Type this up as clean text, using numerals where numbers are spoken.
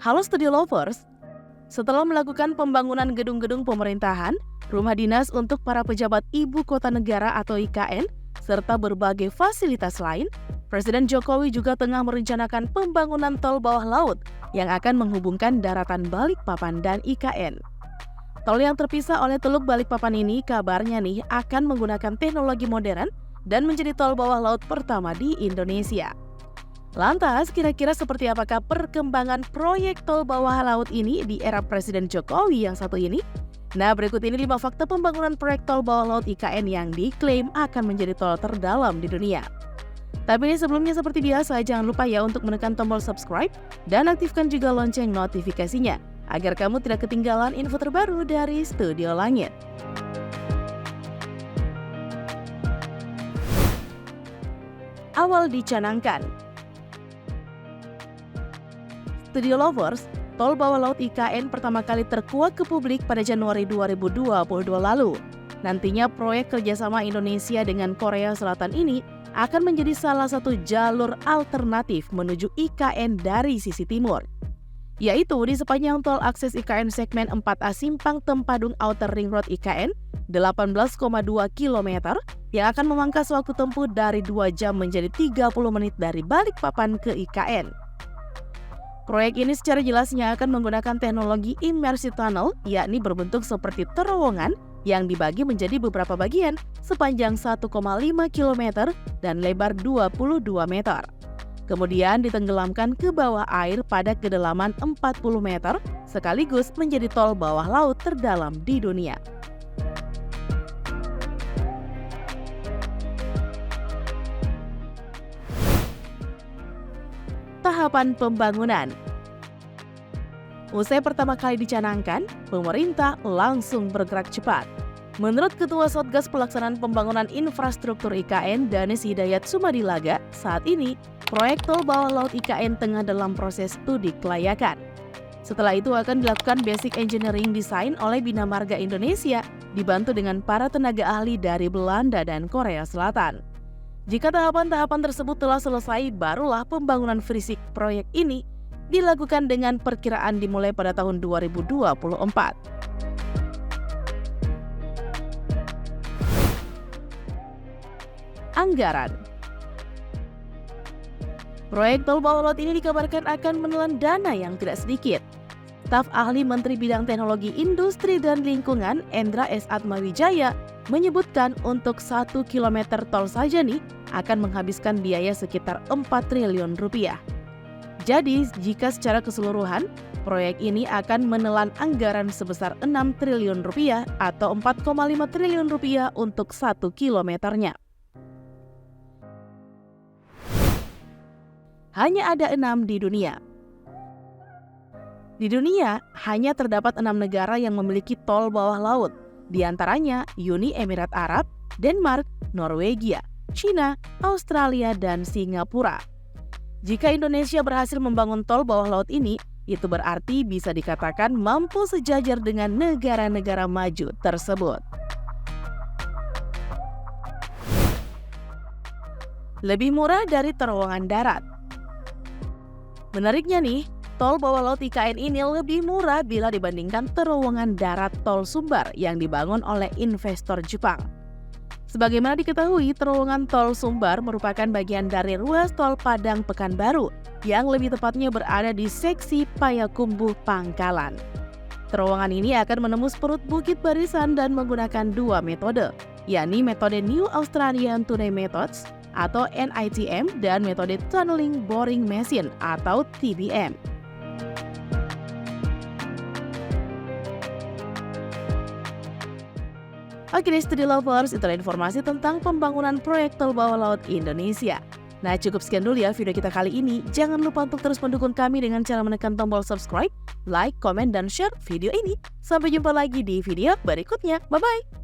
Halo Studio Lovers, setelah melakukan pembangunan gedung-gedung pemerintahan, rumah dinas untuk para pejabat ibu kota negara atau IKN, serta berbagai fasilitas lain, Presiden Jokowi juga tengah merencanakan pembangunan tol bawah laut yang akan menghubungkan daratan Balikpapan dan IKN. Tol yang terpisah oleh Teluk Balikpapan ini kabarnya nih akan menggunakan teknologi modern dan menjadi tol bawah laut pertama di Indonesia. Lantas, kira-kira seperti apakah perkembangan proyek tol bawah laut ini di era Presiden Jokowi yang satu ini? Nah, berikut ini 5 fakta pembangunan proyek tol bawah laut IKN yang diklaim akan menjadi tol terdalam di dunia. Tapi sebelumnya seperti biasa, jangan lupa ya untuk menekan tombol subscribe dan aktifkan juga lonceng notifikasinya agar kamu tidak ketinggalan info terbaru dari Studio Langit. Awal dicanangkan. Studio Lovers, tol bawah laut IKN pertama kali terkuak ke publik pada Januari 2022 lalu. Nantinya proyek kerjasama Indonesia dengan Korea Selatan ini akan menjadi salah satu jalur alternatif menuju IKN dari sisi timur, yaitu di sepanjang tol akses IKN segmen 4A Simpang Tempadung Outer Ring Road IKN 18,2 km yang akan memangkas waktu tempuh dari 2 jam menjadi 30 menit dari Balikpapan ke IKN. Proyek ini secara jelasnya akan menggunakan teknologi immersive tunnel, yakni berbentuk seperti terowongan yang dibagi menjadi beberapa bagian sepanjang 1,5 km dan lebar 22 meter. Kemudian ditenggelamkan ke bawah air pada kedalaman 40 meter, sekaligus menjadi tol bawah laut terdalam di dunia. Tahapan pembangunan. Usai pertama kali dicanangkan, pemerintah langsung bergerak cepat. Menurut Ketua Satgas Pelaksanaan Pembangunan Infrastruktur IKN, Danis Hidayat Sumadilaga, saat ini proyek tol bawah laut IKN tengah dalam proses studi kelayakan. Setelah itu akan dilakukan basic engineering design oleh Bina Marga Indonesia, dibantu dengan para tenaga ahli dari Belanda dan Korea Selatan. Jika tahapan-tahapan tersebut telah selesai, barulah pembangunan fisik proyek ini dilakukan dengan perkiraan dimulai pada tahun 2024. Anggaran. Proyek tol bawah laut ini dikabarkan akan menelan dana yang tidak sedikit. Staf ahli Menteri Bidang Teknologi Industri dan Lingkungan Endra S. Atmawijaya menyebutkan untuk 1 km tol saja nih akan menghabiskan biaya sekitar 4 triliun rupiah. Jadi, jika secara keseluruhan, proyek ini akan menelan anggaran sebesar 6 triliun rupiah atau 4,5 triliun rupiah untuk 1 kilometernya. Hanya ada 6 di dunia. Di dunia, hanya terdapat 6 negara yang memiliki tol bawah laut, di antaranya Uni Emirat Arab, Denmark, Norwegia, China, Australia, dan Singapura. Jika Indonesia berhasil membangun tol bawah laut ini, itu berarti bisa dikatakan mampu sejajar dengan negara-negara maju tersebut. Lebih murah dari terowongan darat. Menariknya nih, tol bawah laut IKN ini lebih murah bila dibandingkan terowongan darat tol Sumbar yang dibangun oleh investor Jepang. Sebagaimana diketahui, terowongan tol Sumbar merupakan bagian dari ruas tol Padang Pekanbaru yang lebih tepatnya berada di seksi Payakumbuh Pangkalan. Terowongan ini akan menembus perut Bukit Barisan dan menggunakan 2 metode, yakni metode New Australian Tunnel Methods atau NITM dan metode Tunneling Boring Machine atau TBM. Oke deh Studio Lovers, itulah informasi tentang pembangunan proyek tol bawah laut Indonesia. Nah, cukup sekian dulu ya video kita kali ini. Jangan lupa untuk terus mendukung kami dengan cara menekan tombol subscribe, like, komen, dan share video ini. Sampai jumpa lagi di video berikutnya. Bye-bye!